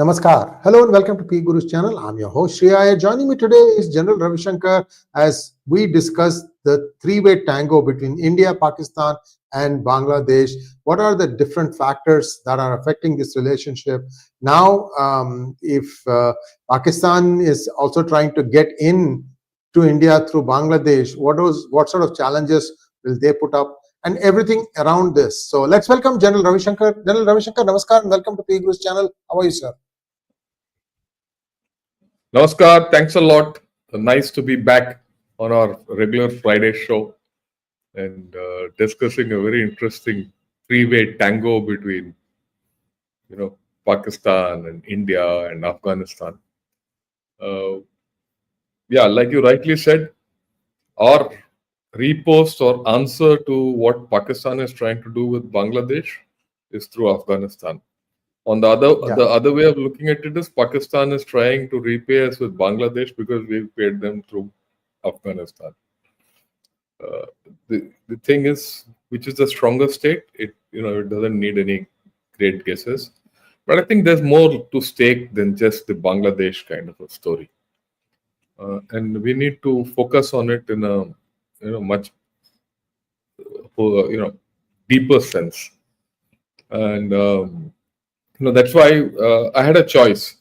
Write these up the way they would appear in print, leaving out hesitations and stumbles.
Namaskar. Hello and welcome to 𝗣𝗽𝗏𝗍𝗏 channel. I'm your host Sree Iyer. Joining me today is General Ravi Shankar as we discuss the three-way tango between India, Pakistan and Bangladesh. What are the different factors that are affecting this relationship? Now, if Pakistan is also trying to get in to India through Bangladesh, what sort of challenges will they put up? And everything around this. So let's welcome General Ravi Shankar. General Ravi Shankar, namaskar and welcome to 𝗣𝗽𝗏𝗍𝗏 channel. How are you, sir? Namaskar, thanks a lot. Nice to be back on our regular Friday show and discussing a very interesting three-way tango between, Pakistan and India and Afghanistan. Like you rightly said, our repost or answer to what Pakistan is trying to do with Bangladesh is through Afghanistan. On the other way of looking at it is Pakistan is trying to repay us with Bangladesh because we've paid them through Afghanistan. The thing is, which is the stronger state? It doesn't need any great guesses, but I think there's more to stake than just the Bangladesh kind of a story, and we need to focus on it in a much deeper sense, and that's why I had a choice.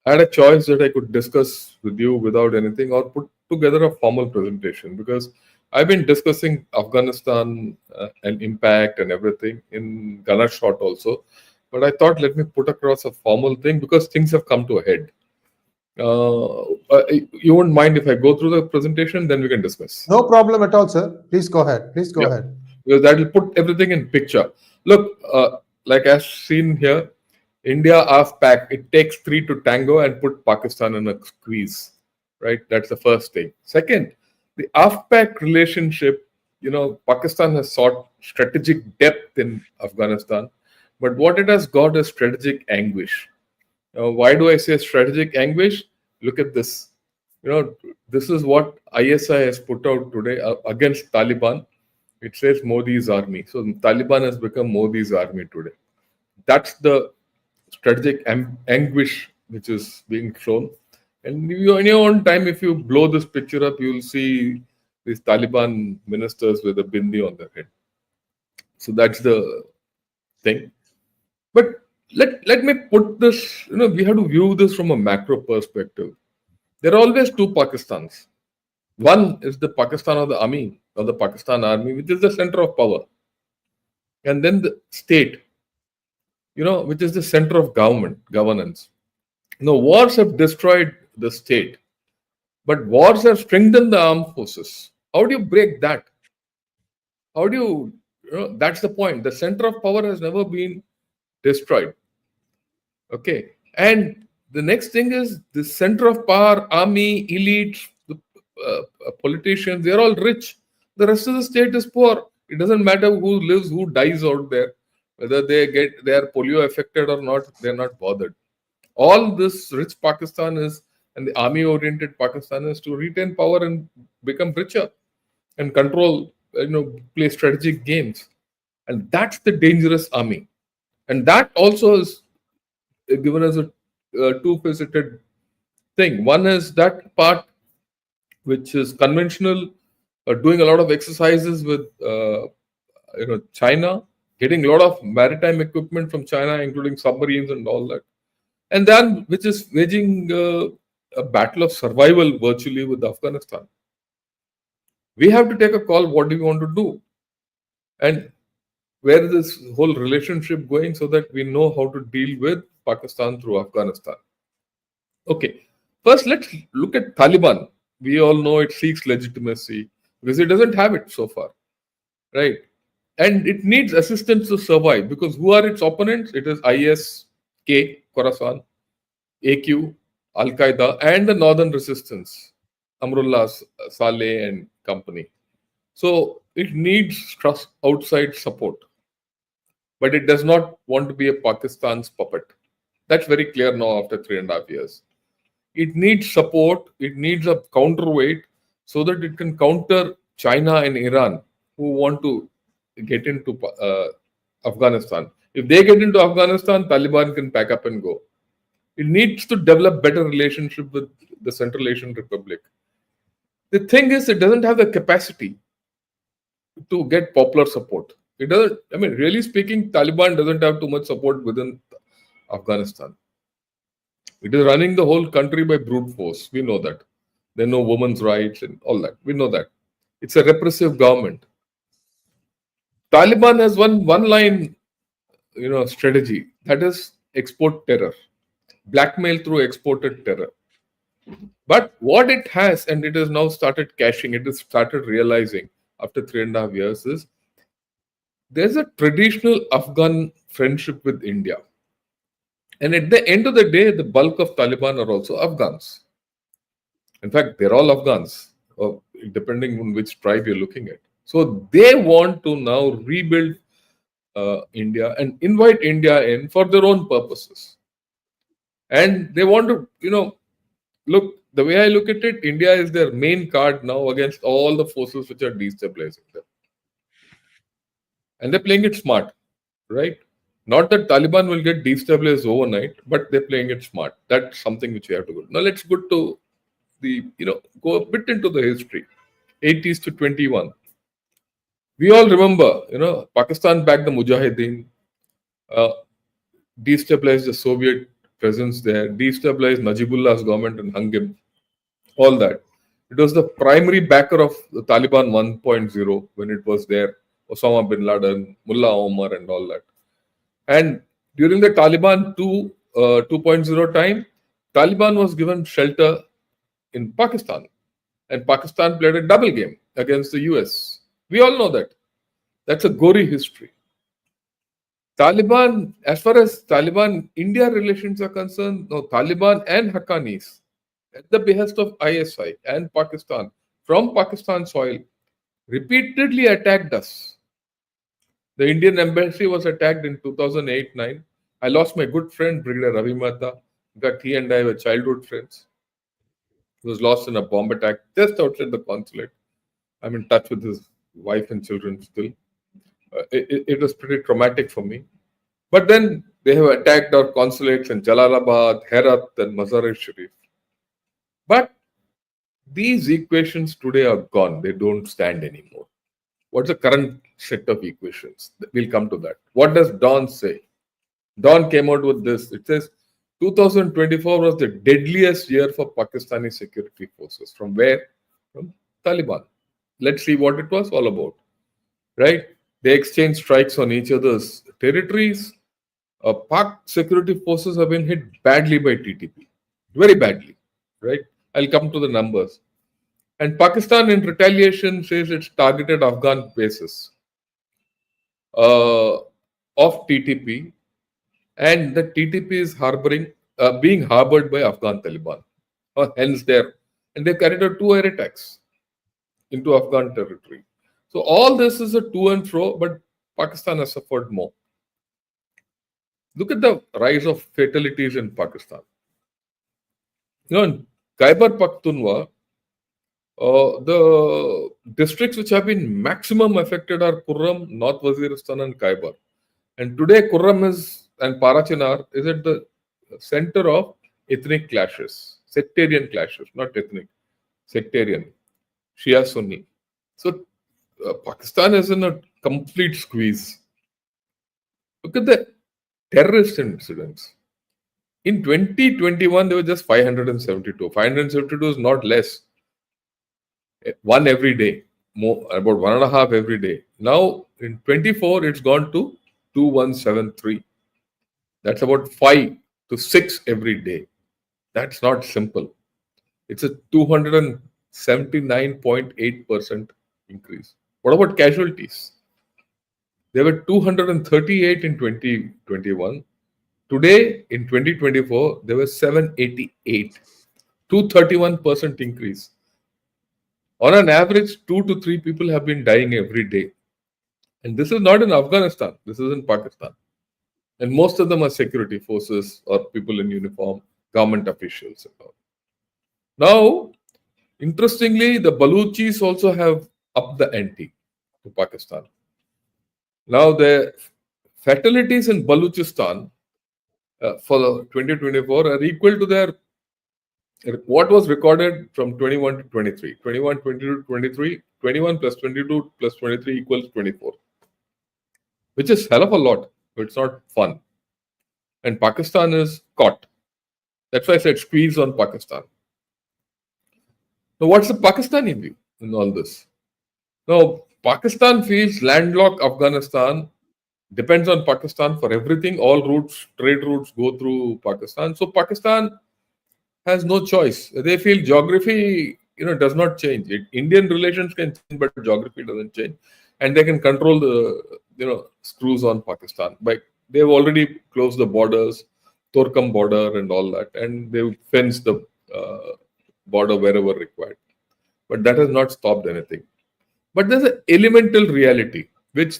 I had a choice that I could discuss with you without anything or put together a formal presentation, because I've been discussing Afghanistan and impact and everything in Gunner shot also. But I thought, let me put across a formal thing because things have come to a head. You won't mind if I go through the presentation, then we can discuss. No problem at all, sir. Please go ahead. Please go ahead. Because that will put everything in picture. Look, like as seen here, India 𝗏𝗡𝗏, it takes three to tango and put Pakistan in a squeeze, right? That's the first thing. Second, the 𝗏𝗡𝗏 relationship, Pakistan has sought strategic depth in Afghanistan, but what it has got is strategic anguish. Why do I say strategic anguish? Look at this. This is what ISI has put out today against Taliban. It says Modi's army. So Taliban has become Modi's army today. That's the strategic anguish which is being shown. And in your own time, if you blow this picture up, you will see these Taliban ministers with a bindi on their head. So that's the thing. But let me put this, we have to view this from a macro perspective. There are always two Pakistans. One is the Pakistan of the army, or the Pakistan army, which is the center of power. And then the state, which is the center of governance. Wars have destroyed the state, but wars have strengthened the armed forces. How do you break that? How do that's the point. The center of power has never been destroyed. Okay. And the next thing is the center of power, army, elite, the politicians, they're all rich. The rest of the state is poor. It doesn't matter who lives, who dies out there. Whether they are polio affected or not, they're not bothered. All this rich Pakistan is, and the army-oriented Pakistan is to retain power and become richer and control, play strategic games. And that's the dangerous army. And that also is given as a two-faceted thing. One is that part which is conventional, doing a lot of exercises with, China, getting a lot of maritime equipment from China, including submarines and all that. And then, which is waging a battle of survival virtually with Afghanistan. We have to take a call, what do we want to do? And where is this whole relationship going so that we know how to deal with Pakistan through Afghanistan? Okay, first let's look at Taliban. We all know it seeks legitimacy because it doesn't have it so far, right? And it needs assistance to survive because who are its opponents? It is IS, K, Khorasan, AQ, Al-Qaeda, and the Northern Resistance, Amrullah Saleh and company. So it needs outside support. But it does not want to be a Pakistan's puppet. That's very clear now after 3.5 years. It needs support. It needs a counterweight so that it can counter China and Iran who want to get into Afghanistan. If they get into Afghanistan, Taliban can pack up and go. It needs to develop better relationship with the Central Asian Republic. The thing is, it doesn't have the capacity to get popular support. It doesn't, I mean, really speaking, Taliban doesn't have too much support within Afghanistan. It is running the whole country by brute force. We know that. They know women's rights and all that. We know that. It's a repressive government. Taliban has one line, strategy. That is export terror. Blackmail through exported terror. But what it has, and it has now started cashing, it has started realizing after 3.5 years, is there's a traditional Afghan friendship with India. And at the end of the day, the bulk of Taliban are also Afghans. In fact, they're all Afghans, depending on which tribe you're looking at. So they want to now rebuild India and invite India in for their own purposes. And they want to, look, the way I look at it, India is their main card now against all the forces which are destabilizing them. And they're playing it smart, right? Not that Taliban will get destabilized overnight, but they're playing it smart. That's something which we have to go. Now let's go to go a bit into the history. 80s to 21. We all remember, Pakistan backed the Mujahideen, destabilized the Soviet presence there, destabilized Najibullah's government and hung him, all that. It was the primary backer of the Taliban 1.0 when it was there, Osama bin Laden, Mullah Omar and all that. And during the Taliban 2.0 time, Taliban was given shelter in Pakistan. And Pakistan played a double game against the US. We all know that. That's a gory history. Taliban, as far as Taliban-India relations are concerned, no, Taliban and Haqqanis, at the behest of ISI and Pakistan, from Pakistan soil, repeatedly attacked us. The Indian embassy was attacked in 2008-9. I lost my good friend, Brigadier Ravi Mehta. In fact, he and I were childhood friends. He was lost in a bomb attack just outside the consulate. I'm in touch with his wife and children still. It was pretty traumatic for me. But then they have attacked our consulates in Jalalabad, Herat, and Mazar-e-Sharif. But these equations today are gone. They don't stand anymore. What's the current set of equations? We'll come to that. What does Dawn say? Dawn came out with this. It says 2024 was the deadliest year for Pakistani security forces. From where? From Taliban. Let's see what it was all about. Right? They exchanged strikes on each other's territories. Pak security forces have been hit badly by TTP. Very badly. Right? I'll come to the numbers. And Pakistan in retaliation says it's targeted Afghan bases of TTP, and the TTP is being harbored by Afghan Taliban. Hence and they carried out 2 air attacks into Afghan territory. So all this is a to and fro, but Pakistan has suffered more. Look at the rise of fatalities in Pakistan. In Khyber Pakhtunkhwa, the districts which have been maximum affected are Kurram, North Waziristan and Khyber. And today Kurram and Parachinar is at the center of ethnic clashes, sectarian clashes, not ethnic, sectarian, Shia Sunni. So Pakistan is in a complete squeeze. Look at the terrorist incidents. In 2021, there were just 572. 572 is not less. 1 every day, more about 1.5 every day. Now in 24, it's gone to 2173. That's about 5 to 6 every day. That's not simple. It's a 279.8% increase. What about casualties? There were 238 in 2021. Today, in 2024, there were 788. 231% increase. On an average, 2 to 3 people have been dying every day. And this is not in Afghanistan. This is in Pakistan. And most of them are security forces or people in uniform, government officials. Now, interestingly, the Baluchis also have upped the ante to Pakistan. Now, the fatalities in Baluchistan for the 2024 are equal to their what was recorded from 21 to 23. 21, 22, 23, 21 plus 22 plus 23 equals 24, which is hell of a lot, but it's not fun. And Pakistan is caught. That's why I said squeeze on Pakistan. Now, what's the Pakistani view in all this? Now, Pakistan feels landlocked Afghanistan depends on Pakistan for everything. All routes, trade routes go through Pakistan. So Pakistan has no choice. They feel geography, does not change. Indian relations can change, but geography doesn't change, and they can control the, screws on Pakistan. But they've already closed the borders, Torkham border, and all that, and they've fenced the border wherever required. But that has not stopped anything. But there's an elemental reality which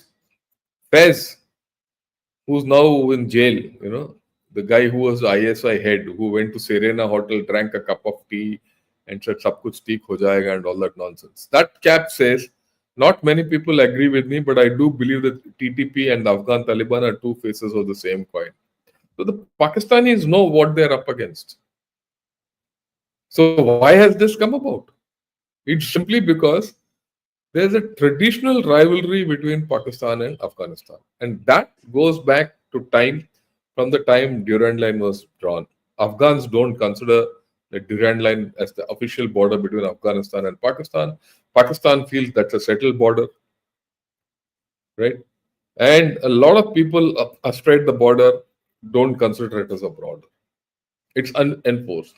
𝗍𝗲𝗍, who's now in jail, the guy who was the ISI head, who went to Serena Hotel, drank a cup of tea and said, "Sab kuch theek ho jayega," and all that nonsense. That cap says, not many people agree with me, but I do believe that TTP and the Afghan Taliban are two faces of the same coin. So the Pakistanis know what they're up against. So why has this come about? It's simply because there's a traditional rivalry between Pakistan and Afghanistan. And that goes back to time from the time Durand Line was drawn. Afghans don't consider the Durand Line as the official border between Afghanistan and Pakistan. Pakistan feels that's a settled border, right? And a lot of people astride the border don't consider it as a border. It's unenforced.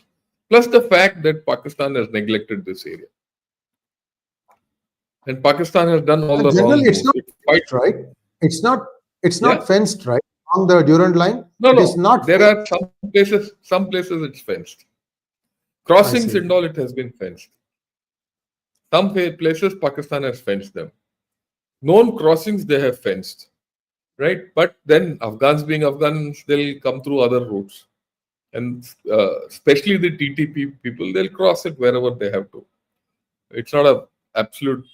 Plus the fact that Pakistan has neglected this area. And Pakistan has done all the wrong It's not fenced, right? It's not fenced, right? On the Durand Line? No. It is not there fenced. Are some places it's fenced. Crossings and all, it has been fenced. Some places Pakistan has fenced them. Known crossings they have fenced, right? But then Afghans being Afghans, they'll come through other routes. And especially the TTP people, they'll cross it wherever they have to. It's not a absolute,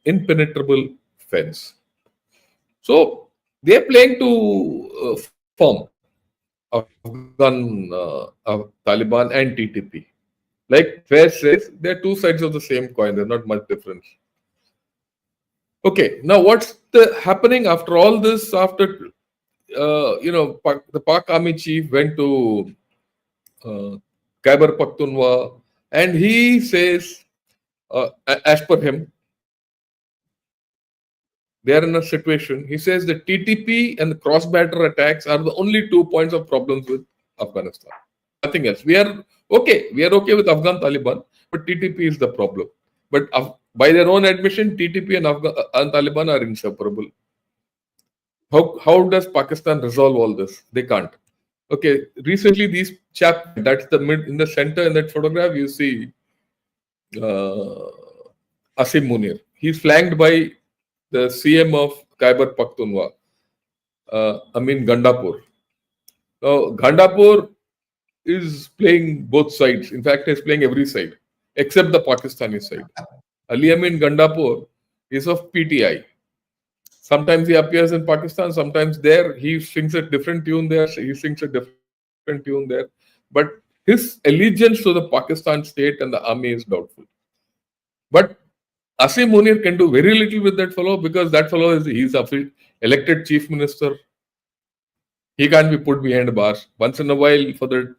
impenetrable fence. So they're playing to form Afghan Taliban and TTP. Like 𝗍𝗲𝗍 says, they're two sides of the same coin. There's not much difference. Okay, now what's happening after all this? After the Pak Army chief went to Khyber Pakhtunkhwa, and he says, as per him, they are in a situation. He says the TTP and the cross-border attacks are the only 2 points of problems with Afghanistan. Nothing else. We are okay. We are okay with Afghan Taliban, but TTP is the problem. But by their own admission, TTP and Afghan Taliban are inseparable. How does Pakistan resolve all this? They can't. Okay, recently these chaps, that's in the center in that photograph, you see Asim Munir. He's flanked by the CM of Khyber Pakhtunkhwa, Amin Gandapur. Now, Gandapur is playing both sides. In fact, he's playing every side except the Pakistani side. Ali Amin Gandapur is of PTI. Sometimes he appears in Pakistan, sometimes there. He sings a different tune there, he sings a different tune there. But his allegiance to the Pakistan state and the army is doubtful. But Asim Munir can do very little with that fellow because that fellow he's elected chief minister. He can't be put behind bars. Once in a while, for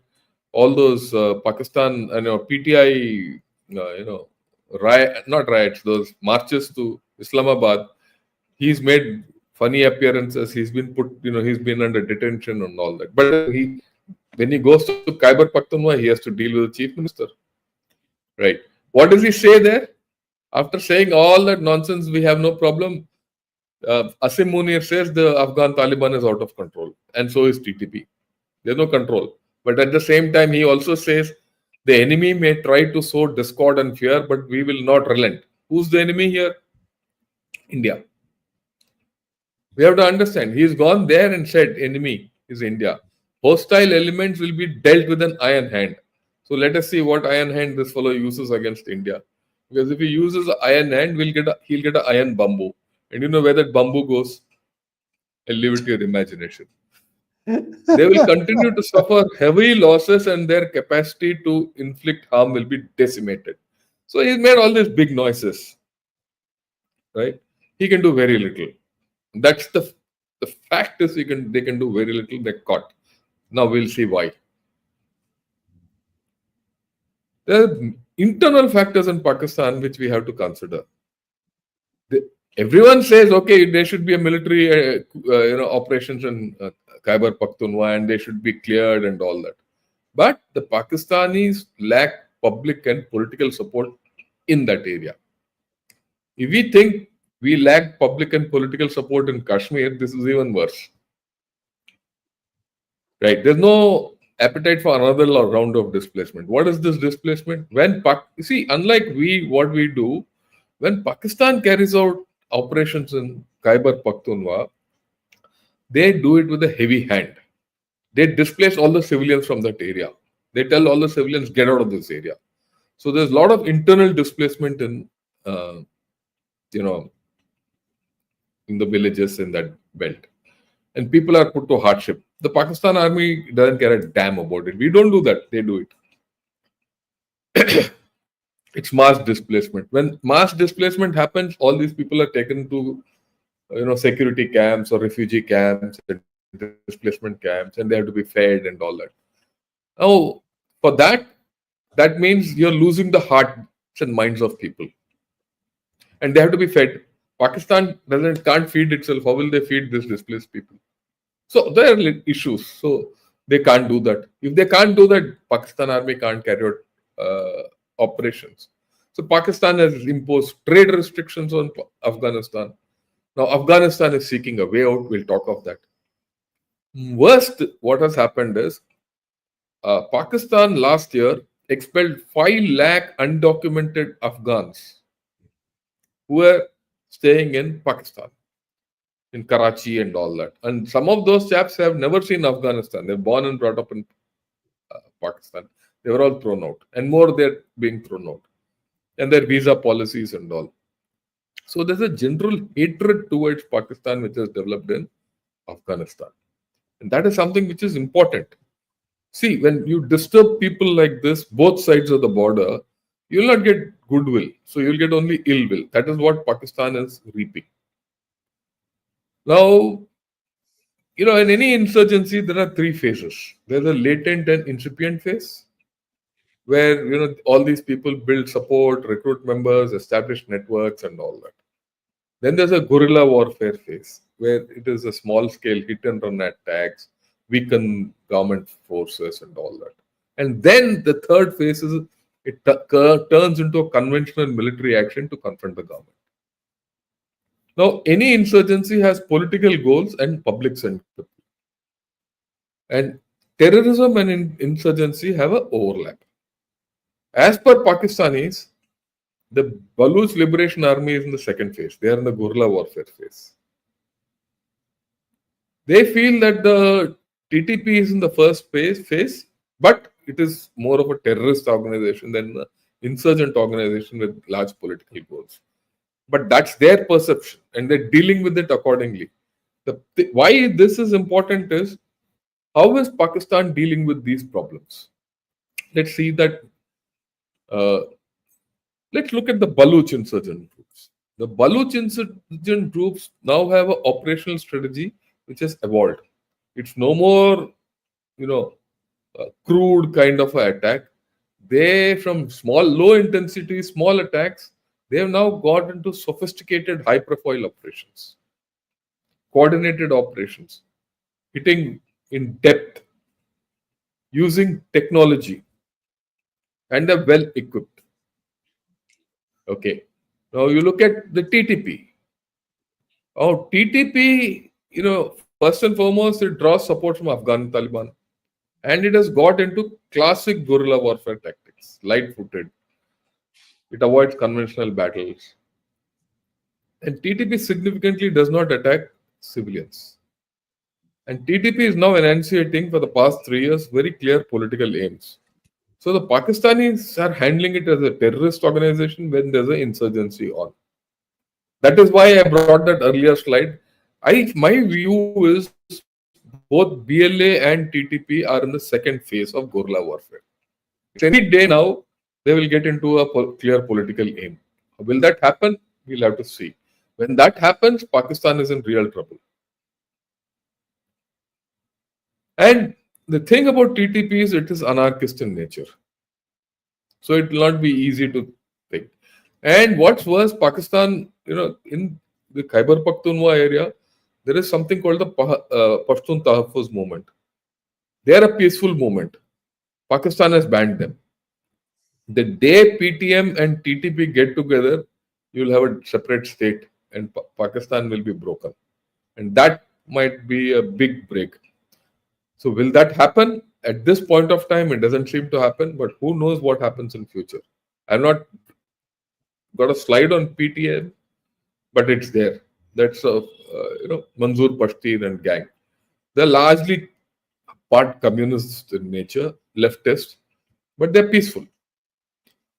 all those Pakistan, PTI, not riots, those marches to Islamabad, he's made funny appearances. He's been he's been under detention and all that. But when he goes to Khyber Pakhtunkhwa, he has to deal with the chief minister. Right. What does he say there? After saying all that nonsense, we have no problem. Asim Munir says the Afghan Taliban is out of control, and so is TTP. There's no control. But at the same time, he also says the enemy may try to sow discord and fear, but we will not relent. Who's the enemy here? India. We have to understand. He's gone there and said enemy is India. Hostile elements will be dealt with an iron hand. So let us see what iron hand this fellow uses against India. Because if he uses an iron hand, he'll get an iron bamboo. And you know where that bamboo goes? I'll leave it to your imagination. They will continue to suffer heavy losses and their capacity to inflict harm will be decimated. So he's made all these big noises, right? He can do very little. That's the fact is they can do very little. They're caught. Now we'll see why. There are internal factors in Pakistan which we have to consider. Everyone says, okay, there should be a military operations in Khyber Pakhtunkhwa and they should be cleared and all that. But the Pakistanis lack public and political support in that area. If we think we lack public and political support in Kashmir, this is even worse. Right? There's no appetite for another round of displacement. What is this displacement? You see, unlike what we do, when Pakistan carries out operations in Khyber Pakhtunkhwa, they do it with a heavy hand. They displace all the civilians from that area. They tell all the civilians, get out of this area. So there's a lot of internal displacement in the villages in that belt. And people are put to hardship. The Pakistan army doesn't care a damn about it. We don't do that. They do it. It's mass displacement. When mass displacement happens, all these people are taken to security camps or refugee camps and displacement camps, and they have to be fed and all that. Now, for that means you're losing the hearts and minds of people. And they have to be fed. Pakistan can't feed itself. How will they feed these displaced people? So there are issues. So they can't do that. If they can't do that, Pakistan army can't carry out operations. So Pakistan has imposed trade restrictions on Afghanistan. Now Afghanistan is seeking a way out. We'll talk of that. Worst, what has happened is Pakistan last year expelled 5 lakh undocumented Afghans who were staying in Pakistan, in Karachi and all that. And some of those chaps have never seen Afghanistan. They're born and brought up in Pakistan. They were all thrown out. And more, they're being thrown out. And their visa policies and all. So there's a general hatred towards Pakistan which has developed in Afghanistan. And that is something which is important. See, when you disturb people like this, both sides of the border, you will not get goodwill. So you'll get only ill will. That is what Pakistan is reaping. Now, in any insurgency, there are 3 phases. There's a latent and incipient phase, where, all these people build support, recruit members, establish networks and all that. Then there's a guerrilla warfare phase, where it is a small scale hit and run attacks, weaken government forces and all that. And then the third phase is it turns into a conventional military action to confront the government. Now, any insurgency has political goals and public sentiment. And terrorism and insurgency have an overlap. As per Pakistanis, the Baluch Liberation Army is in the second phase. They are in the guerrilla warfare phase. They feel that the TTP is in the first phase, but it is more of a terrorist organization than an insurgent organization with large political goals. But that's their perception, and they're dealing with it accordingly. Why this is important is, how is Pakistan dealing with these problems? Let's see that. Let's look at the Baluch insurgent groups. The Baluch insurgent groups now have an operational strategy which has evolved. It's no more, crude kind of an attack. They, from low intensity, small attacks, they have now got into sophisticated, high-profile operations, coordinated operations, hitting in depth, using technology, and are well equipped. Okay. Now you look at the TTP. Oh, TTP, first and foremost, it draws support from Afghan Taliban. And it has got into classic guerrilla warfare tactics, light-footed. It avoids conventional battles. And TTP significantly does not attack civilians. And TTP is now enunciating for the past 3 years very clear political aims. So the Pakistanis are handling it as a terrorist organization when there's an insurgency on. That is why I brought that earlier slide. My view is both BLA and TTP are in the second phase of guerrilla warfare. Any day now, they will get into a clear political aim. Will that happen? We'll have to see. When that happens, Pakistan is in real trouble. And the thing about TTP is it is anarchist in nature. So it will not be easy to think. And what's worse, Pakistan, in the Khyber Pakhtunkhwa area, there is something called the Pashtun Tahaffuz movement. They are a peaceful movement. Pakistan has banned them. The day PTM and TTP get together, you will have a separate state and Pakistan will be broken. And that might be a big break. So will that happen? At this point of time, it doesn't seem to happen, but who knows what happens in future. I've not got a slide on PTM, but it's there. That's Manzoor Pashtir and gang. They're largely part communist in nature, leftist, but they're peaceful.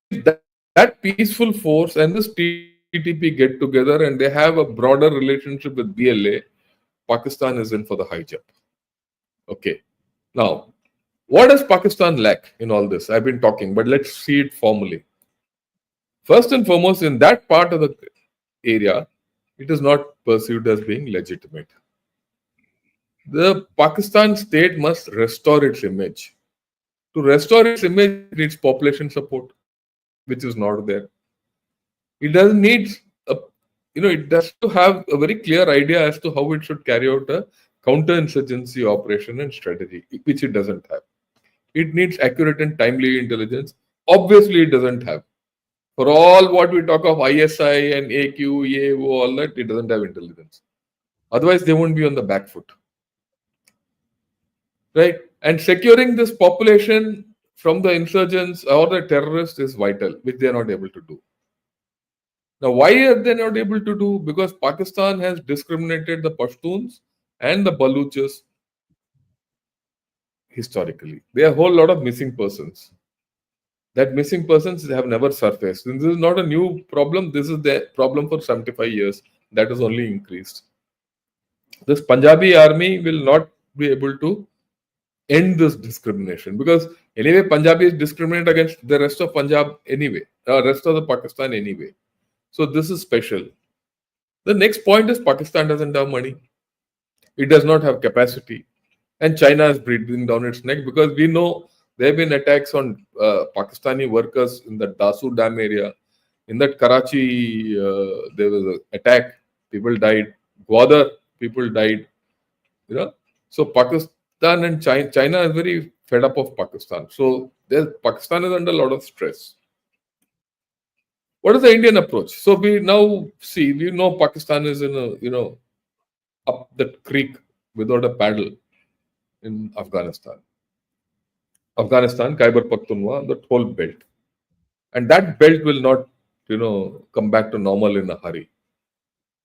That peaceful force and this TTP get together and they have a broader relationship with BLA, Pakistan is in for the high jump. Okay. Now, what does Pakistan lack in all this? I've been talking, but let's see it formally. First and foremost, in that part of the area, it is not perceived as being legitimate. The Pakistan state must restore its image. To restore its image, it needs population support, which is not there. It doesn't need it has to have a very clear idea as to how it should carry out a counterinsurgency operation and strategy, which it doesn't have. It needs accurate and timely intelligence. Obviously, it doesn't have. For all what we talk of ISI and AQ, EAO, all that, it doesn't have intelligence. Otherwise, they won't be on the back foot. Right? And securing this population from the insurgents or the terrorists is vital, which they are not able to do. Now, why are they not able to do? Because Pakistan has discriminated the Pashtuns and the Baluchis historically. There are a whole lot of missing persons. That missing persons have never surfaced. And this is not a new problem. This is the problem for 75 years. That has only increased. This Punjabi army will not be able to end this discrimination because anyway, Punjabis discriminate against the rest of Punjab anyway, rest of the Pakistan anyway. So this is special. The next point is Pakistan doesn't have money. It does not have capacity. And China is breathing down its neck because we know there have been attacks on Pakistani workers in the 𝗤𝙗𝙤 dam area. In that Karachi, there was an attack. People died. Gwadar, people died. So Pakistan and China is very fed up of Pakistan. So Pakistan is under a lot of stress. What is the Indian approach? So we now see, we know Pakistan is in a, up the creek without a paddle in Afghanistan. Khyber Pakhtunkhwa, that whole belt. And that belt will not, come back to normal in a hurry.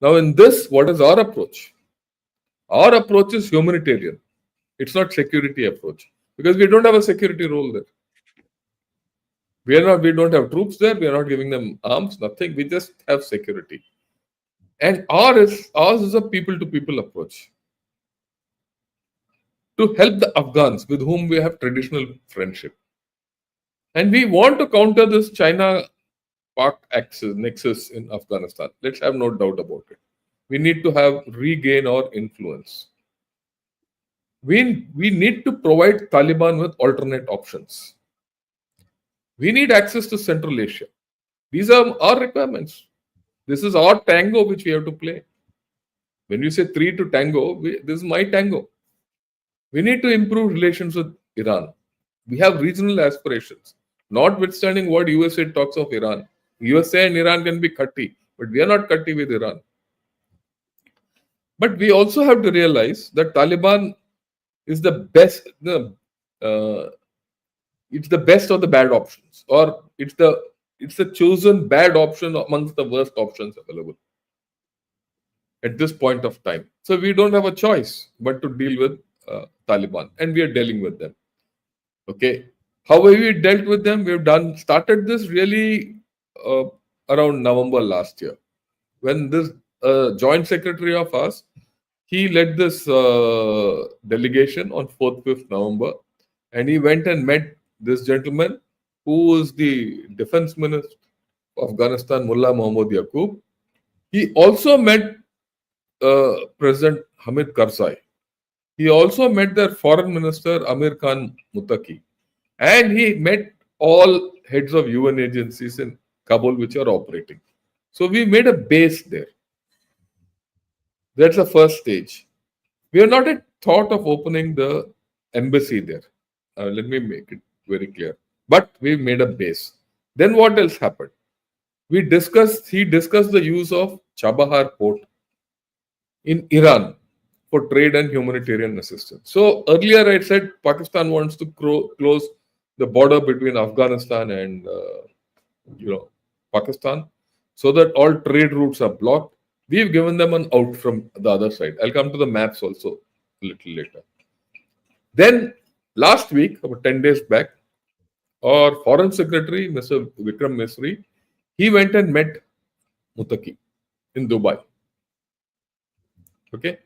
Now in this, what is our approach? Our approach is humanitarian. It's not security approach because we don't have a security role there. We don't have troops there. We are not giving them arms, nothing. We just have security. And ours is a people-to-people approach to help the Afghans with whom we have traditional friendship. And we want to counter this China-Pak nexus in Afghanistan. Let's have no doubt about it. We need to regain our influence. We need to provide Taliban with alternate options. We need access to Central Asia. These are our requirements. This is our tango which we have to play. When you say 3 to tango, this is my tango. We need to improve relations with Iran. We have regional aspirations, notwithstanding what USA talks of Iran. USA and Iran can be 𝗥𝗘𝗙𝗏, but we are not 𝗥𝗘𝗏 with Iran. But we also have to realize that Taliban is the best. It's the best of the bad options, or it's the chosen bad option amongst the worst options available at this point of time. So we don't have a choice but to deal with Taliban, and we are dealing with them. Okay, how have we dealt with them? We've started this really around November last year, when this joint secretary of us he led this delegation on 4th, 5th November, and he went and met this gentleman who was the defense minister of Afghanistan, Mullah Muhammad Yaqub. He also met President Hamid Karzai. He also met their foreign minister, Amir Khan Muttaqi. And he met all heads of UN agencies in Kabul which are operating. So we made a base there. That's the first stage. We have not yet thought of opening the embassy there. Let me make it very clear. But we made a base. Then what else happened? He discussed the use of Chabahar port in Iran for trade and humanitarian assistance. So earlier I said Pakistan wants to close the border between Afghanistan and Pakistan so that all trade routes are blocked. We've given them an out from the other side. I'll come to the maps also a little later. Then last week, about 10 days back, our Foreign Secretary, Mr. Vikram Misri, he went and met Muttaqi in Dubai. Okay,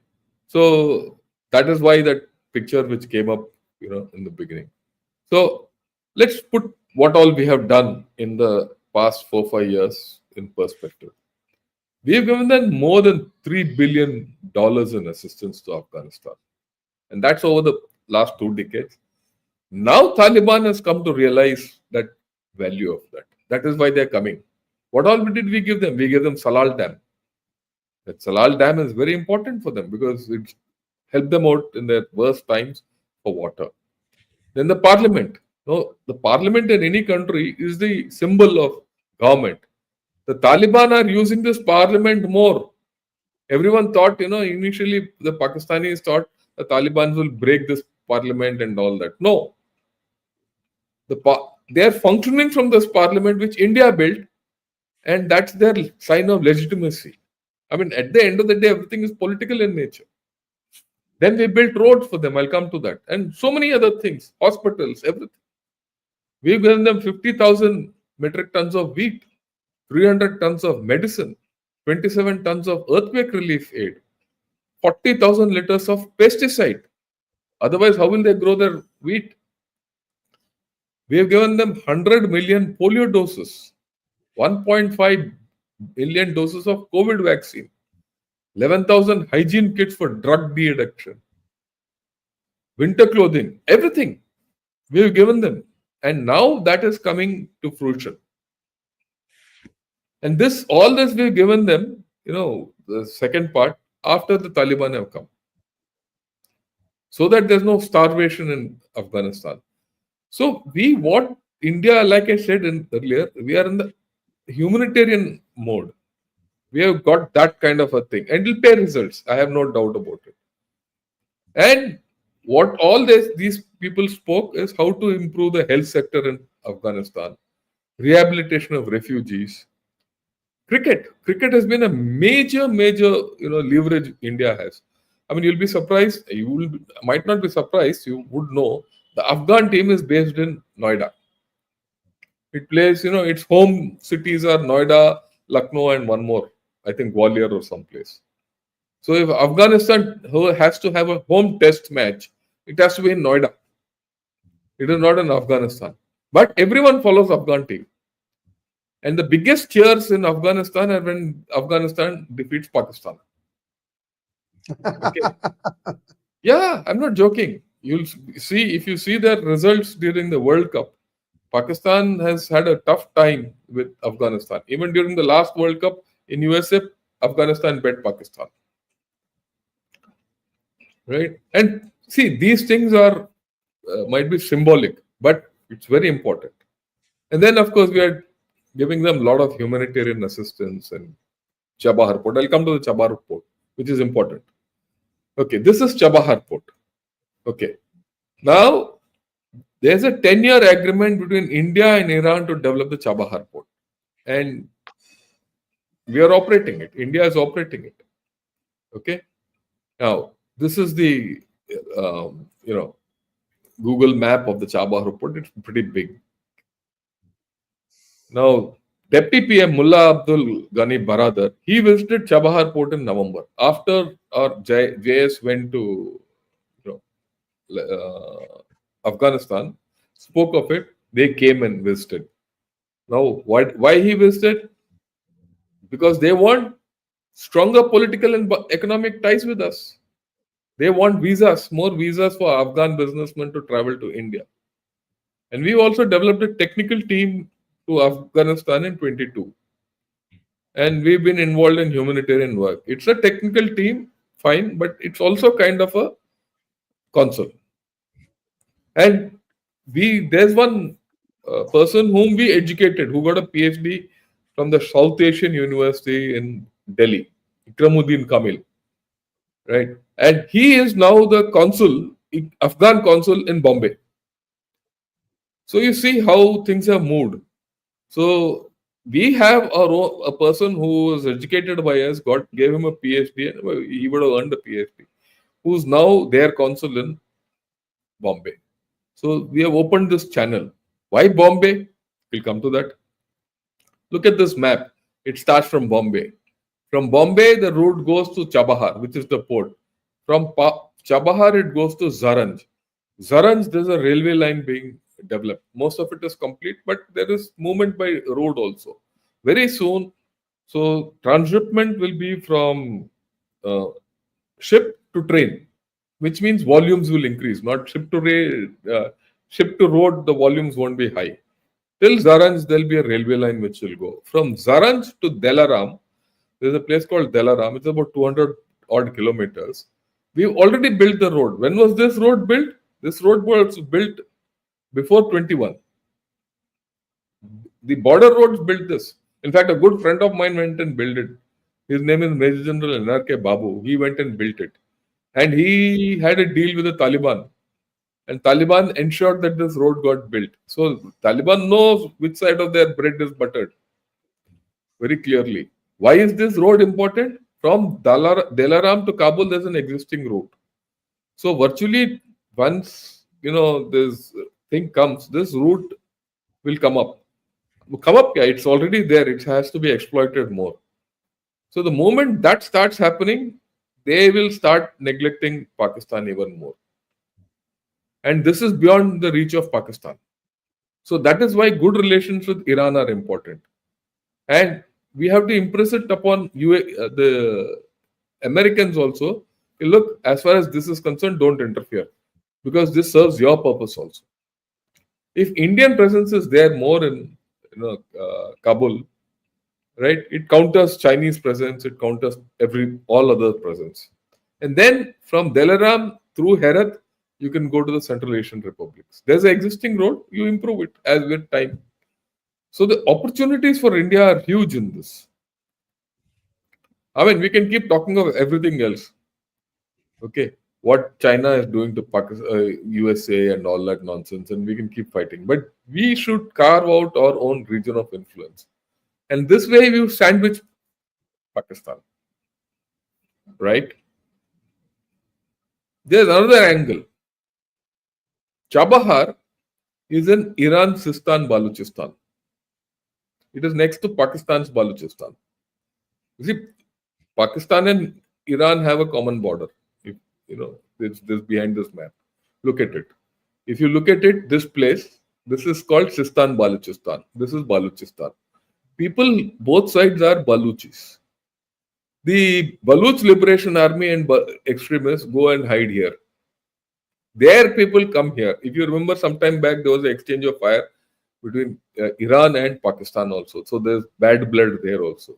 so that is why that picture which came up, in the beginning. So let's put what all we have done in the past 4-5 years in perspective. We have given them more than $3 billion in assistance to Afghanistan, and that's over the last 2 decades. Now Taliban has come to realize that value of that. That is why they are coming. What all did we give them? We gave them Salal Dam. That Salal Dam is very important for them because it helped them out in their worst times for water. Then the parliament. No, the parliament in any country is the symbol of government. The Taliban are using this parliament more. Everyone thought, initially the Pakistanis thought the Taliban will break this parliament and all that. No. They are functioning from this parliament which India built, and that's their sign of legitimacy. I mean, at the end of the day, everything is political in nature. Then we built roads for them. I'll come to that. And so many other things, hospitals, everything. We've given them 50,000 metric tons of wheat, 300 tons of medicine, 27 tons of earthquake relief aid, 40,000 liters of pesticide. Otherwise, how will they grow their wheat? We have given them 100 million polio doses, 1.5 million doses of COVID vaccine, 11,000 hygiene kits for drug de-addiction, winter clothing, everything we have given them. And now that is coming to fruition. And all this we have given them, the second part, after the Taliban have come. So that there's no starvation in Afghanistan. So we want India, like I said earlier, we are in the humanitarian mode. We have got that kind of a thing. And it will pay results. I have no doubt about it. And what all these people spoke is how to improve the health sector in Afghanistan, rehabilitation of refugees. Cricket has been a major, leverage India has. I mean, you'll be surprised. Might not be surprised. You would know the Afghan team is based in Noida. It plays, its home cities are Noida, Lucknow, and one more. I think Gwalior or someplace. So if Afghanistan has to have a home test match, it has to be in Noida. It is not in Afghanistan. But everyone follows Afghan team. And the biggest cheers in Afghanistan are when Afghanistan defeats Pakistan. Okay. Yeah, I'm not joking. You'll see, if you see their results during the World Cup, Pakistan has had a tough time with Afghanistan. Even during the last World Cup in USA, Afghanistan beat Pakistan. Right? And see, these things are might be symbolic, but it's very important. And then, of course, we are giving them a lot of humanitarian assistance and Chabahar port. I'll come to the Chabahar port, which is important. Okay, this is Chabahar port. Okay. Now, there's a 10-year agreement between India and Iran to develop the Chabahar port. And we are operating it. India is operating it. Okay. Now, this is the, Google map of the Chabahar port. It's pretty big. Now, Deputy PM Mullah Abdul Ghani Baradar, he visited Chabahar port in November. After our JS went to you know, Afghanistan, spoke of it, they came and visited. Now, why he visited? Because they want stronger political and economic ties with us. They want visas, more visas for Afghan businessmen to travel to India. And we also developed a technical team to Afghanistan in 22. And we've been involved in humanitarian work. It's a technical team, fine, but it's also kind of a consul. And there's one person whom we educated who got a PhD from the South Asian University in Delhi, 𝗥𝗘𝗙𝗿𝗀𝗻𝗄, right? And he is now the consul, Afghan consul in Bombay. So you see how things have moved. So we have a person who was educated by us, gave him a PhD, and he would have earned a PhD, who's now their consul in Bombay. So we have opened this channel. Why Bombay? We'll come to that. Look at this map. It starts from Bombay. From Bombay, the route goes to Chabahar, which is the port. From Chabahar, it goes to 𝗪𝗛. 𝗪𝗛, there's a railway line being developed. Most of it is complete, but there is movement by road also. Very soon, so transshipment will be from ship to train, which means volumes will increase. Not ship to road, the volumes won't be high. Till 𝗪𝗛, there'll be a railway line which will go. From 𝗪𝗛 to Dilaram, there's a place called Dilaram. It's about 200 odd kilometers. We've already built the road. When was this road built? This road was built before 21. The border roads built this. In fact, a good friend of mine went and built it. His name is Major General 𝗟𝗡𝗙𝗏𝗏. He went and built it. And he had a deal with the Taliban. And Taliban ensured that this road got built. So Taliban knows which side of their bread is buttered very clearly. Why is this road important? From Dilaram to Kabul, there's an existing route. So virtually, once this thing comes, this route will come up. Yeah, it's already there. It has to be exploited more. So the moment that starts happening, they will start neglecting Pakistan even more. And this is beyond the reach of Pakistan. So that is why good relations with Iran are important. And we have to impress it upon the Americans also. Look, as far as this is concerned, don't interfere, because this serves your purpose also. If Indian presence is there more in Kabul, right, it counters Chinese presence, it counters all other presence. And then from Dilaram through Herat, you can go to the Central Asian republics. There's an existing road, you improve it as with time. So the opportunities for India are huge in this. I mean, we can keep talking of everything else. Okay, what China is doing to Pakistan, USA and all that nonsense, and we can keep fighting. But we should carve out our own region of influence. And this way we sandwich Pakistan. Right? There's another angle. Chabahar is in Iran, Sistan, Baluchistan. It is next to Pakistan's Baluchistan. You see, Pakistan and Iran have a common border. It's this behind this map. Look at it. If you look at it, this place, this is called Sistan, Baluchistan. This is Baluchistan. People, both sides are Baluchis. The Baluch Liberation Army and extremists go and hide here. Their people come here. If you remember, some time back, there was an exchange of fire between Iran and Pakistan also. So there's bad blood there also.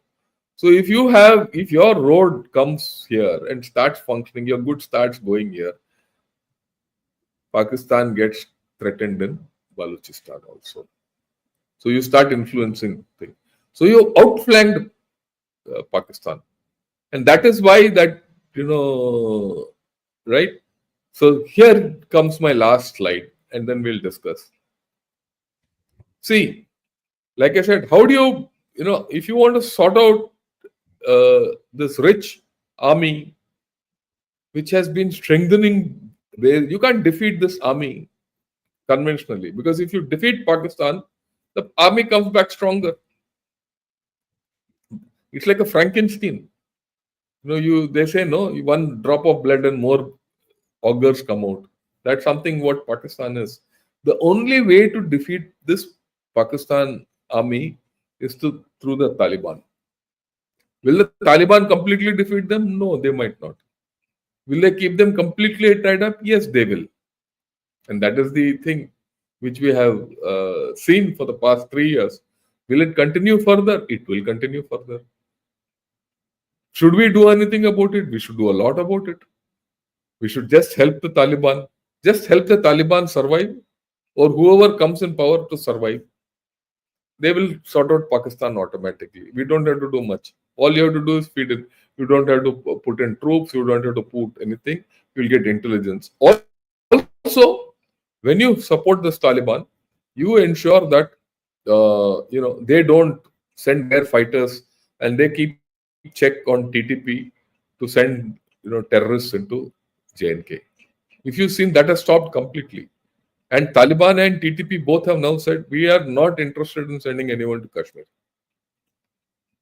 So if your road comes here and starts functioning, your goods starts going here, Pakistan gets threatened in Baluchistan also. So you start influencing things. So you outflanked Pakistan. And that is why that, right? So here comes my last slide, and then we'll discuss. See, like I said, how do you, if you want to sort out this rich army, which has been strengthening, you can't defeat this army conventionally, because if you defeat Pakistan, the army comes back stronger. It's like a Frankenstein. They say no, one drop of blood and more augurs come out. That's something what Pakistan is. The only way to defeat this Pakistan army is through the Taliban. Will the Taliban completely defeat them? No, they might not. Will they keep them completely tied up? Yes, they will. And that is the thing which we have seen for the past 3 years. Will it continue further? It will continue further. Should we do anything about it? We should do a lot about it. We should just help the Taliban. Just help the Taliban survive, or whoever comes in power to survive. They will sort out Pakistan automatically. We don't have to do much. All you have to do is feed it. You don't have to put in troops. You don't have to put anything. You'll get intelligence. Also, when you support this Taliban, you ensure that they don't send their fighters, and they keep check on TTP to send terrorists into J&K. If you've seen, that has stopped completely. And Taliban and TTP both have now said, we are not interested in sending anyone to Kashmir.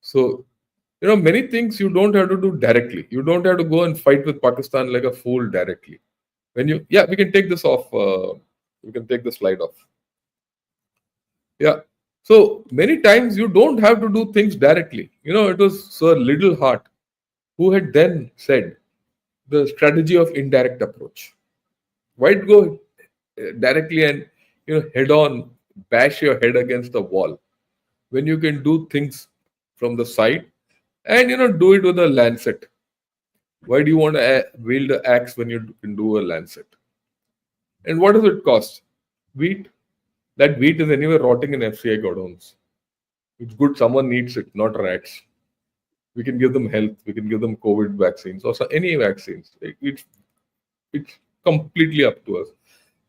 So, many things you don't have to do directly. You don't have to go and fight with Pakistan like a fool directly. We can take this off. We can take the slide off. Yeah. So, many times you don't have to do things directly. It was Sir Liddell who had then said the strategy of indirect approach. Why go directly and head on, bash your head against the wall when you can do things from the side and do it with a lancet? Why do you want to wield an axe when you can do a lancet? And what does it cost? Wheat. That wheat is anyway rotting in FCI godowns. It's good someone needs it, not rats. We can give them health. We can give them COVID vaccines or any vaccines. It's completely up to us.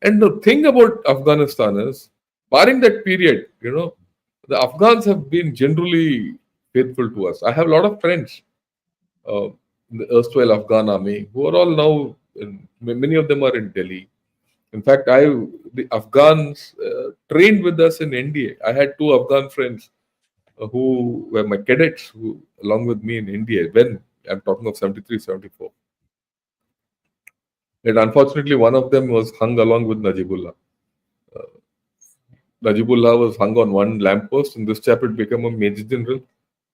And the thing about Afghanistan is, barring that period, the Afghans have been generally faithful to us. I have a lot of friends in the erstwhile Afghan army who are all now, many of them are in Delhi. In fact, the Afghans trained with us in NDA. I had 2 Afghan friends who were my cadets, who along with me in India, when I'm talking of 73, 74. And unfortunately, one of them was hung along with Najibullah. Najibullah was hung on one lamppost, and this chap had become a major general.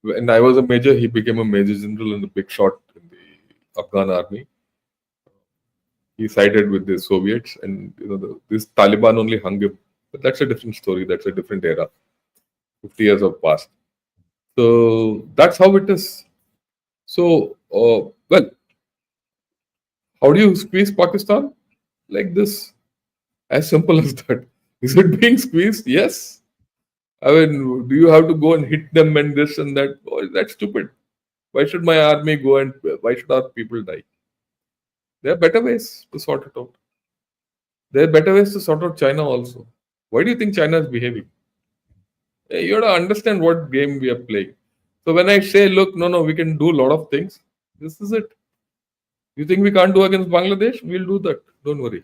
When I was a major, he became a major general and a big shot in the Afghan army. He sided with the Soviets, and this Taliban only hung him. But that's a different story. That's a different era. 50 years have passed. So that's how it is. So, how do you squeeze Pakistan? Like this. As simple as that. Is it being squeezed? Yes. I mean, do you have to go and hit them and this and that? Oh, that's stupid. Why should my army go and why should our people die? There are better ways to sort it out. There are better ways to sort out China also. Why do you think China is behaving? You have to understand what game we are playing. So when I say, look, no, we can do a lot of things. This is it. You think we can't do against Bangladesh? We'll do that. Don't worry.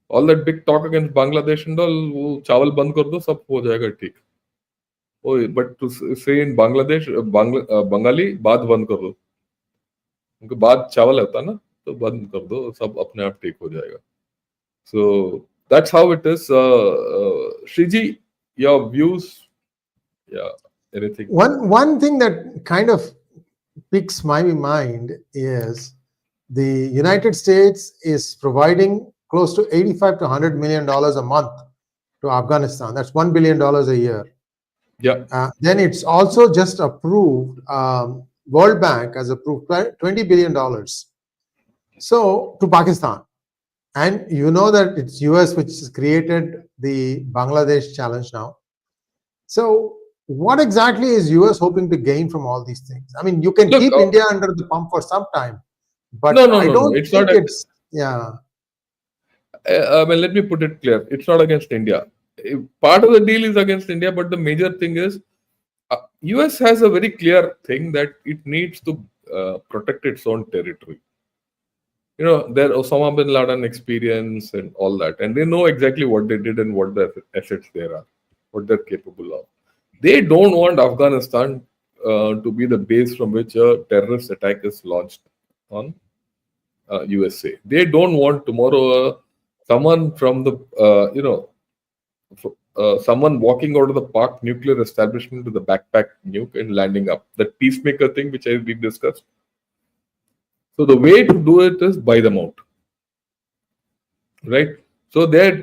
All that big talk against Bangladesh and all, chawal band kar do, sab ho jayega theek. Oh, but to say in Bangladesh, Bengali, baat band kar do. Unke baat chawal hota na, to band kar do, sab apne aap theek ho jayega. So that's how it is. Shree, your views? Yeah, anything? One thing that kind of piques my mind is the United States is providing close to $85 to $100 million a month to Afghanistan. That's $1 billion a year. Yeah. Then it's also just approved, World Bank has approved $20 billion. So to Pakistan. And you know that it's US which has created the Bangladesh challenge now. So what exactly is US hoping to gain from all these things? I mean, you can keep India under the pump for some time, but I don't think it's, yeah. I mean, let me put it clear. It's not against India. Part of the deal is against India, but the major thing is US has a very clear thing that it needs to protect its own territory. Their Osama bin Laden experience and all that. And they know exactly what they did and what the assets there are, what they're capable of. They don't want Afghanistan to be the base from which a terrorist attack is launched on USA. They don't want tomorrow someone from the, someone walking out of the Pak nuclear establishment to the backpack nuke and landing up. That peacemaker thing which we discussed. So the way to do it is buy them out. Right? So they're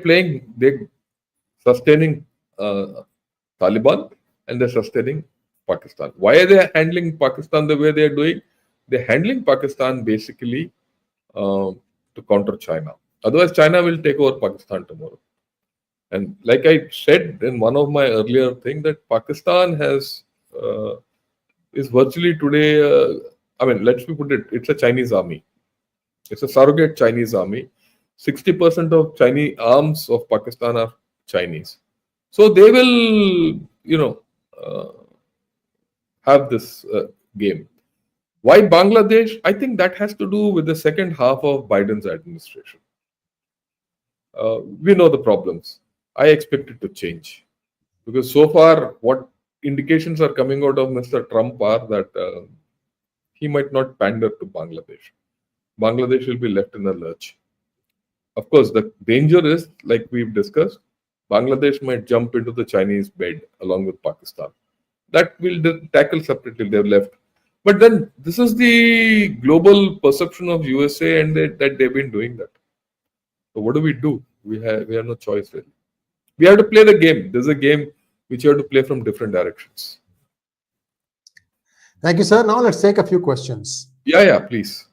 sustaining Taliban and they're sustaining Pakistan. Why are they handling Pakistan the way they're doing? They're handling Pakistan basically to counter China. Otherwise, China will take over Pakistan tomorrow. And like I said in one of my earlier things, that Pakistan is virtually today, let's put it, it's a Chinese army. It's a surrogate Chinese army. 60% of Chinese arms of Pakistan are Chinese. So they will, have this game. Why Bangladesh? I think that has to do with the second half of Biden's administration. We know the problems. I expect it to change. Because so far, what indications are coming out of Mr. Trump are that he might not pander to Bangladesh. Bangladesh will be left in a lurch. Of course, the danger is, like we've discussed, Bangladesh might jump into the Chinese bed along with Pakistan. That we'll tackle separately, they're left. But then this is the global perception of USA and that they've been doing that. So what do? We have no choice really. We have to play the game. There's a game which you have to play from different directions. Thank you, sir. Now let's take a few questions. Yeah, please.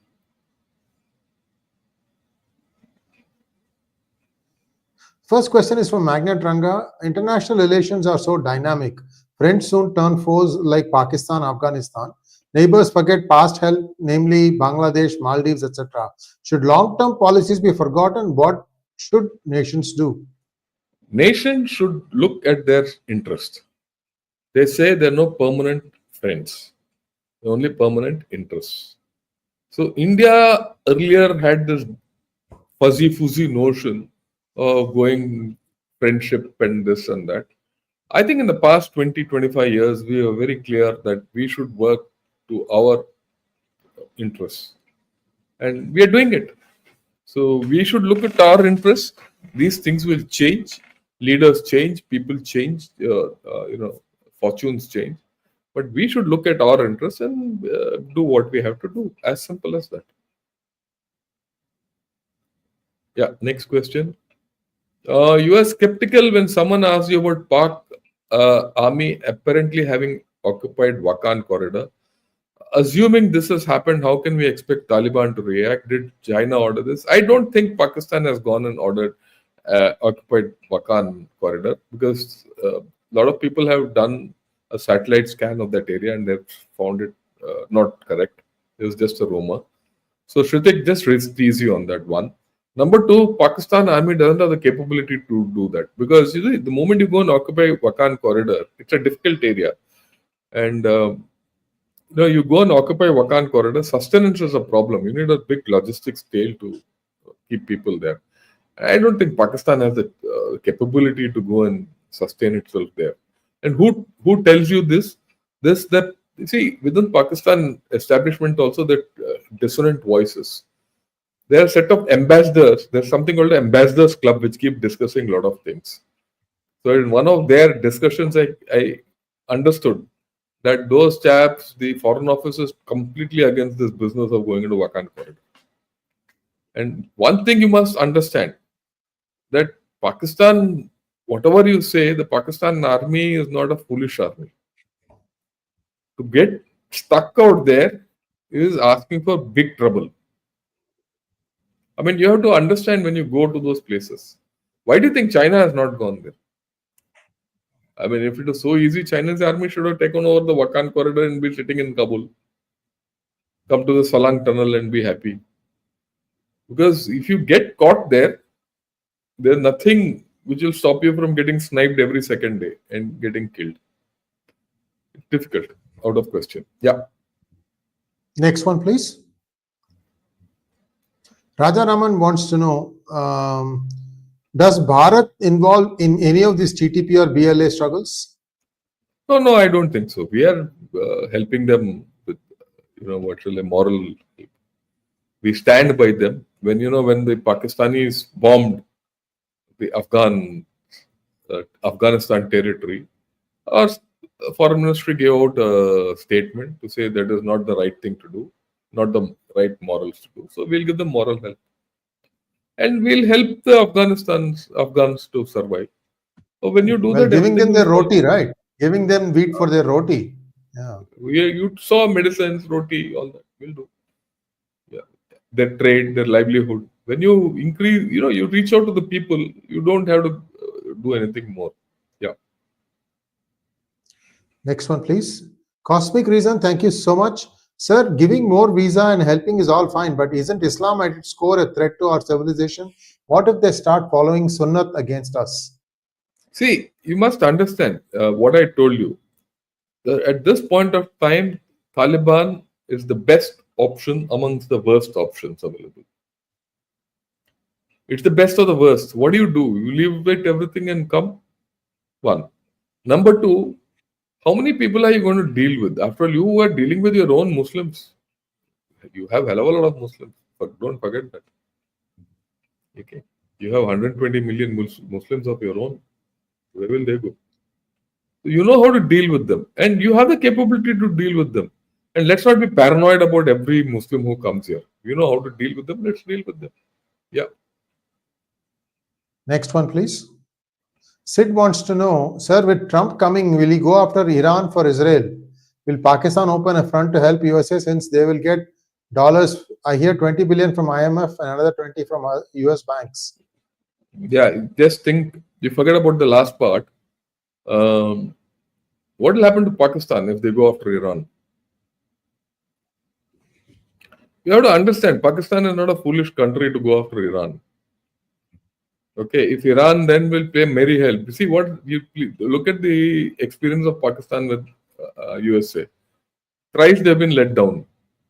First question is from Magnet Ranga. International relations are so dynamic. Friends soon turn foes like Pakistan, Afghanistan. Neighbors forget past help, namely Bangladesh, Maldives, etc. Should long-term policies be forgotten? What should nations do? Nations should look at their interest. They say there are no permanent friends, only permanent interests. So India earlier had this fuzzy notion of going friendship and this and that. I think in the past 20-25 years, we are very clear that we should work to our interests. And we are doing it. So we should look at our interests. These things will change. Leaders change, people change, fortunes change. But we should look at our interests and do what we have to do. As simple as that. Yeah, next question. You are skeptical when someone asks you about Pak army apparently having occupied Wakhan corridor. Assuming this has happened, how can we expect Taliban to react? Did China order this? I don't think Pakistan has gone and ordered occupied Wakhan corridor, because a lot of people have done a satellite scan of that area and they've found it not correct. It was just a rumor. So Shritik, just rest easy on that one. Number two, Pakistan army doesn't have the capability to do that, because the moment you go and occupy Wakhan corridor, it's a difficult area. And you go and occupy Wakhan corridor, sustenance is a problem. You need a big logistics scale to keep people there. I don't think Pakistan has the capability to go and sustain itself there. And who tells you this? That see, within Pakistan establishment also, that dissonant voices. There are a set of ambassadors. There's something called the Ambassadors Club, which keep discussing a lot of things. So in one of their discussions, I understood that those chaps, the foreign office is completely against this business of going into Wakhan corridor. And one thing you must understand, that Pakistan, whatever you say, the Pakistan army is not a foolish army. To get stuck out there is asking for big trouble. I mean, you have to understand when you go to those places. Why do you think China has not gone there? I mean, if it was so easy, China's army should have taken over the Wakhan corridor and be sitting in Kabul. Come to the Salang tunnel and be happy. Because if you get caught there, there's nothing which will stop you from getting sniped every second day and getting killed. It's difficult, out of question. Yeah. Next one, please. Raja Raman wants to know, does Bharat involve in any of these TTP or BLA struggles? No, no, I don't think so. We are helping them with, moral help. We stand by them. When when the Pakistanis bombed the Afghanistan territory, our foreign ministry gave out a statement to say that is not the right thing to do, not the right morals to do. So we'll give them moral help, and we'll help the Afghans to survive. So when you do Well, that, giving them everything their will roti, right? Giving them wheat for their roti. Yeah. you saw medicines, roti, all that. We'll do. Yeah, their trade, their livelihood. When you increase, you reach out to the people. You don't have to do anything more. Yeah. Next one, please. Cosmic Reason, thank you so much. Sir, giving more visa and helping is all fine, but isn't Islam at its core a threat to our civilization? What if they start following Sunnat against us? See, you must understand what I told you. At this point of time, Taliban is the best option amongst the worst options available. It's the best of the worst. What do? You leave with everything and come? One. Number two, how many people are you going to deal with? After all, you are dealing with your own Muslims. You have a hell of a lot of Muslims, but don't forget that. Okay, you have 120 million Muslims of your own. Where will they go? You know how to deal with them, and you have the capability to deal with them. And let's not be paranoid about every Muslim who comes here. You know how to deal with them. Let's deal with them. Yeah. Next one, please. Sid wants to know, sir, with Trump coming, will he go after Iran for Israel? Will Pakistan open a front to help USA since they will get dollars? I hear 20 billion from IMF and another 20 from US banks. Yeah, just think, you forget about the last part. What will happen to Pakistan if they go after Iran? You have to understand, Pakistan is not a foolish country to go after Iran. Okay, if Iran then will play merry hell. See what you look at the experience of Pakistan with USA. Thrice they've been let down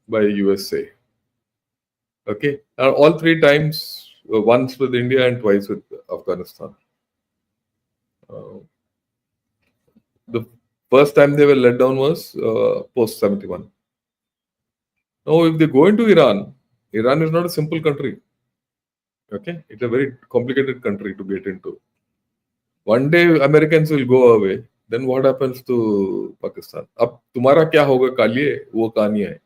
by USA. Okay, all three times, once with India and twice with Afghanistan. The first time they were let down was post 71. Now, if they go into Iran, Iran is not a simple country. Okay, it's a very complicated country to get into. One day Americans will go away. Then what happens to Pakistan? Ab tumhara kya hoga kaliye, wo kahani hai.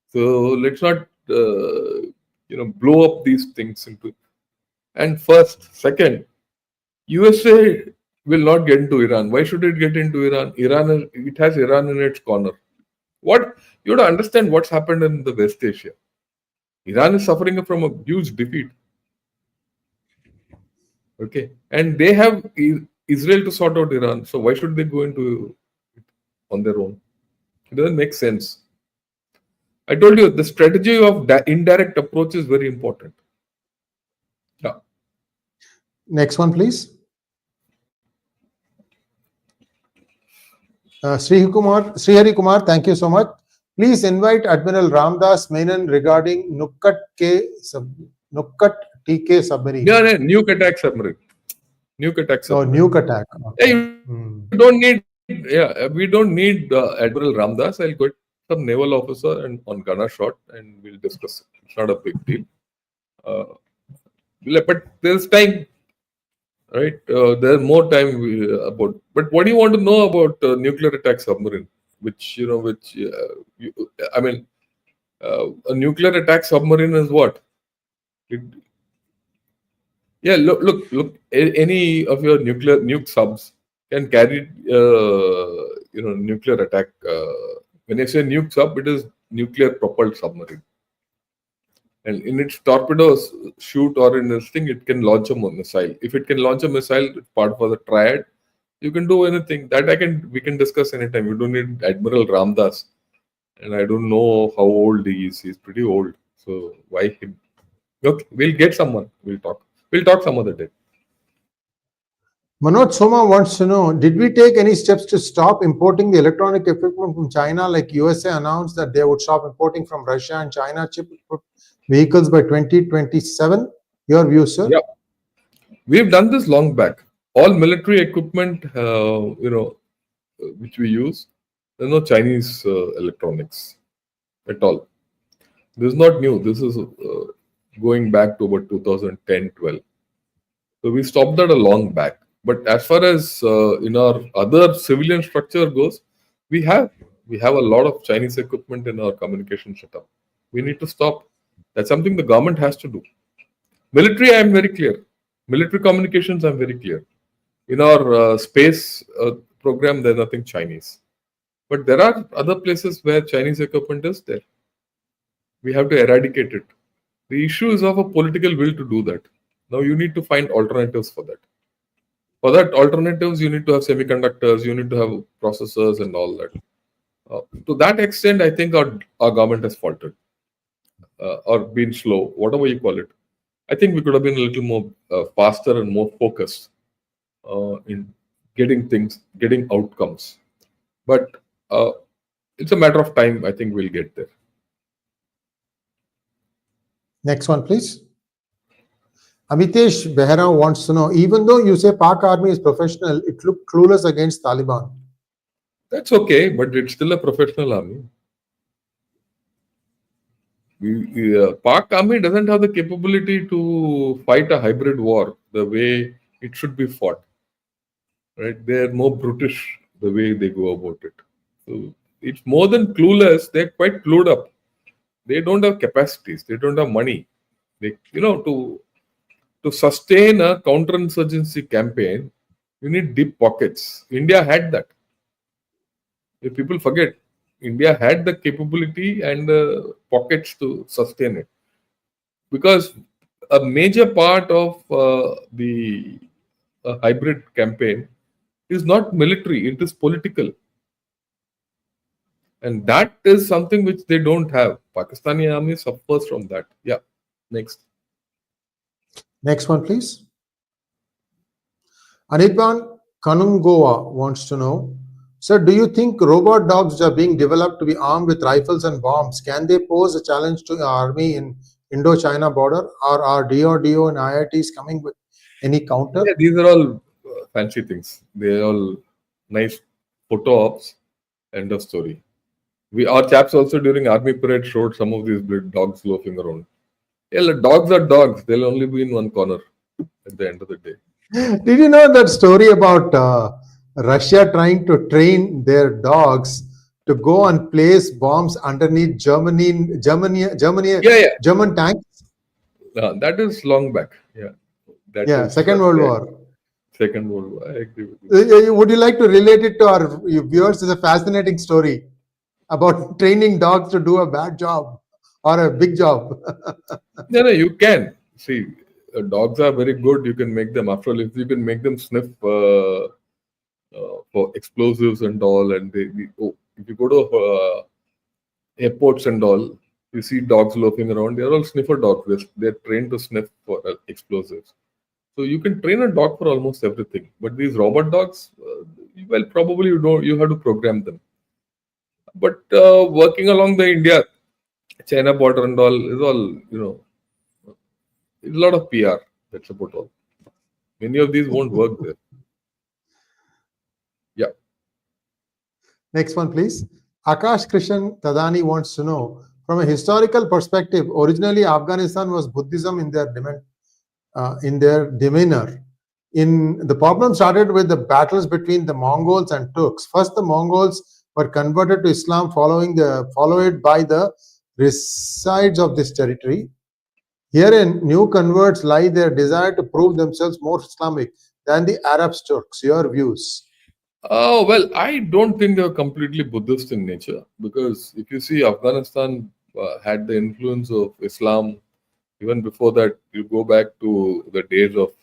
So let's not blow up these things into. And first, second, USA will not get into Iran. Why should it get into Iran? It has Iran in its corner. What you have to understand what's happened in the West Asia. Iran is suffering from a huge defeat. Okay, and they have Israel to sort out Iran. So why should they go into it on their own? It doesn't make sense. I told you the strategy of indirect approach is very important. Yeah. Next one, please. Sree Hari Kumar, thank you so much. Please invite Admiral Ramdas Menon regarding 𝗥𝗘𝗙𝗥𝗘𝗥𝗡 submarine. Yeah, nuke attack submarine. Nuke attack submarine. Oh, nuke attack. Okay. You don't need. Yeah, we don't need Admiral Ramdas. I'll get some naval officer and on gunner shot, and we'll discuss it. It's not a big deal. But there's time, right? There's more time about. But what do you want to know about nuclear attack submarine? A nuclear attack submarine is what? Look. Any of your nuke subs can carry, nuclear attack. When I say nuke sub, it is nuclear propelled submarine. And in its torpedoes shoot or in this thing, it can launch a missile. If it can launch a missile, part of the triad, you can do anything. That we can discuss anytime. You don't need Admiral Ramdas. And I don't know how old he is. He's pretty old. So why him? Okay, we'll get someone. We'll talk some other day. Manoj Soma wants to know, did we take any steps to stop importing the electronic equipment from China, like USA announced that they would stop importing from Russia and China chip vehicles by 2027? Your view, sir? Yeah, we've done this long back. All military equipment, which we use, there's no Chinese electronics at all. This is not new. This is going back to about 2010-12. So we stopped that a long back. But as far as in our other civilian structure goes, we have a lot of Chinese equipment in our communication setup. We need to stop. That's something the government has to do. Military, I am very clear. Military communications, I'm very clear. In our space program, there's nothing Chinese. But there are other places where Chinese equipment is there. We have to eradicate it. The issue is of a political will to do that. Now you need to find alternatives for that. For that alternatives, you need to have semiconductors, you need to have processors and all that. To that extent, I think our government has faltered or been slow, whatever you call it. I think we could have been a little more faster and more focused in getting outcomes. But it's a matter of time. I think we'll get there. Next one, please. 𝗤𝗡𝗙 𝗍𝗏 wants to know, even though you say Pak army is professional, it looked clueless against Taliban. That's okay, but it's still a professional army. Pak army doesn't have the capability to fight a hybrid war the way it should be fought. Right? They're more brutish the way they go about it. So it's more than clueless. They're quite clued up. They don't have capacities. They don't have money. To sustain a counterinsurgency campaign, you need deep pockets. India had that. If people forget, India had the capability and the pockets to sustain it. Because a major part of the hybrid campaign is not military, it is political. And that is something which they don't have. Pakistani army suffers from that. Yeah. Next. Next one, please. Anirban Kanungoa wants to know, sir, do you think robot dogs which are being developed to be armed with rifles and bombs, can they pose a challenge to the army in Indo-China border? Or are DRDO and IITs coming with any counter? Yeah, these are all fancy things. They're all nice photo ops. End of story. Our chaps also during army parade showed some of these dogs loafing around. Yeah, dogs are dogs. They'll only be in one corner at the end of the day. Did you know that story about Russia trying to train their dogs to go and place bombs underneath German tanks? That is long back. Yeah. Second World War. Second World War. I agree with you. Would you like to relate it to our viewers? It's a fascinating story about training dogs to do a bad job or a big job. No, you can. See, dogs are very good. You can make them, after all, if you can make them sniff for explosives and all, and if you go to airports and all, you see dogs loafing around. They're all sniffer dogs. They're trained to sniff for explosives. So you can train a dog for almost everything. But these robot dogs, well, probably you have to program them. But working along the India-China border and all is all, it's a lot of PR. That's about all. Many of these won't work there. Yeah. Next one, please. Akash Krishan Tadani wants to know, from a historical perspective, originally Afghanistan was Buddhism in their demeanor. The problem started with the battles between the Mongols and Turks. First, the Mongols were converted to Islam, followed by the resides of this territory. Herein, new converts lie their desire to prove themselves more Islamic than the Arabs, Turks. Your views? Oh, well, I don't think they were completely Buddhist in nature, because if you see, Afghanistan had the influence of Islam. Even before that, you go back to the days of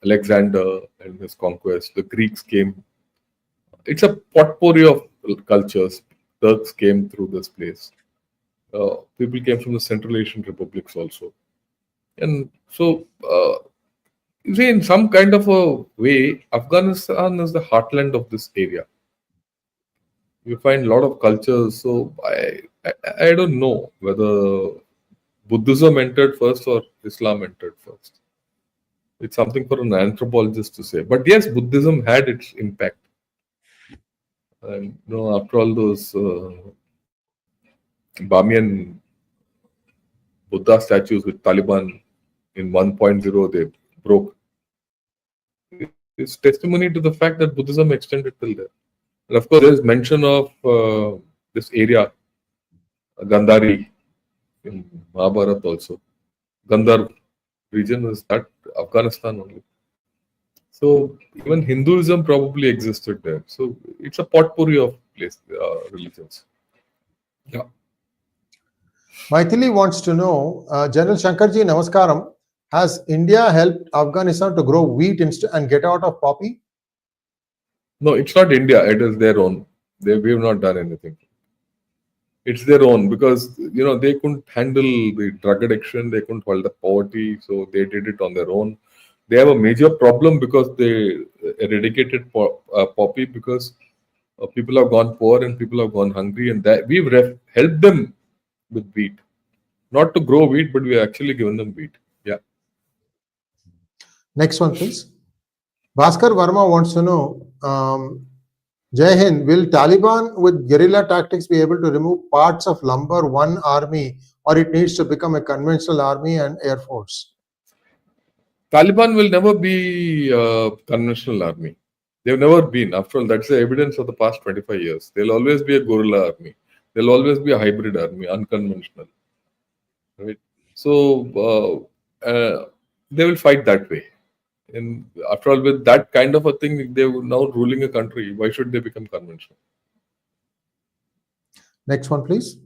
Alexander and his conquest. The Greeks came. It's a potpourri of cultures. Turks came through this place. People came from the Central Asian republics also. And so, you see, in some kind of a way, Afghanistan is the heartland of this area. You find a lot of cultures. So I don't know whether Buddhism entered first or Islam entered first. It's something for an anthropologist to say. But yes, Buddhism had its impact. And after all those Bamiyan Buddha statues with Taliban in 1.0 they broke, is testimony to the fact that Buddhism extended till there. And of course, there is mention of this area, Gandhari, in Mahabharata also. Gandhar region is that Afghanistan only. So even Hinduism probably existed there. So it's a potpourri of religions. Yeah. Maithili wants to know, General Shankarji, Namaskaram, has India helped Afghanistan to grow wheat and get out of poppy? No, it's not India. It is their own. We have not done anything. It's their own because they couldn't handle the drug addiction. They couldn't handle the poverty, so they did it on their own. They have a major problem because they eradicated poppy because people have gone poor and people have gone hungry, and that we've helped them with wheat, not to grow wheat, but we have actually given them wheat. Yeah. Next one, please. Bhaskar Verma wants to know, Jai Hind, will Taliban with guerrilla tactics be able to remove parts of lumber one army, or it needs to become a conventional army and air force? Taliban will never be a conventional army. They've never been. After all, that's the evidence of the past 25 years. They'll always be a guerrilla army. They'll always be a hybrid army, unconventional. Right? So they will fight that way. And after all, with that kind of a thing, they're now ruling a country. Why should they become conventional? Next one, please.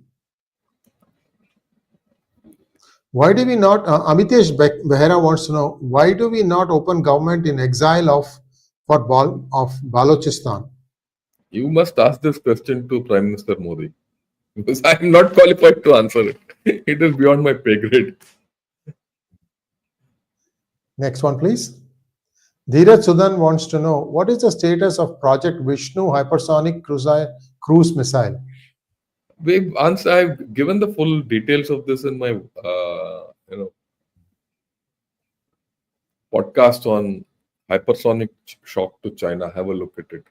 Why do we not, Amitesh Behera wants to know, why do we not open government in exile of Balochistan? You must ask this question to Prime Minister Modi, because I am not qualified to answer it. It is beyond my pay grade. Next one, please. Dheeraj Sudan wants to know, what is the status of Project Vishnu hypersonic cruise missile? I've given the full details of this in my podcast on hypersonic shock to China. Have a look at it.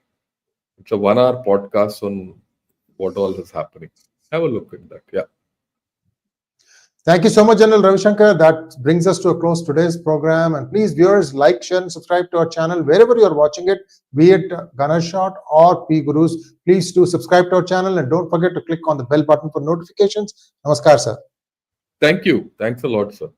It's a 1-hour podcast on what all is happening. Have a look at that. Yeah. Thank you so much, General Ravi Shankar. That brings us to a close today's program. And please, viewers, like, share, and subscribe to our channel wherever you are watching it, be it Ganashot or P Gurus. Please do subscribe to our channel and don't forget to click on the bell button for notifications. Namaskar, sir. Thank you. Thanks a lot, sir.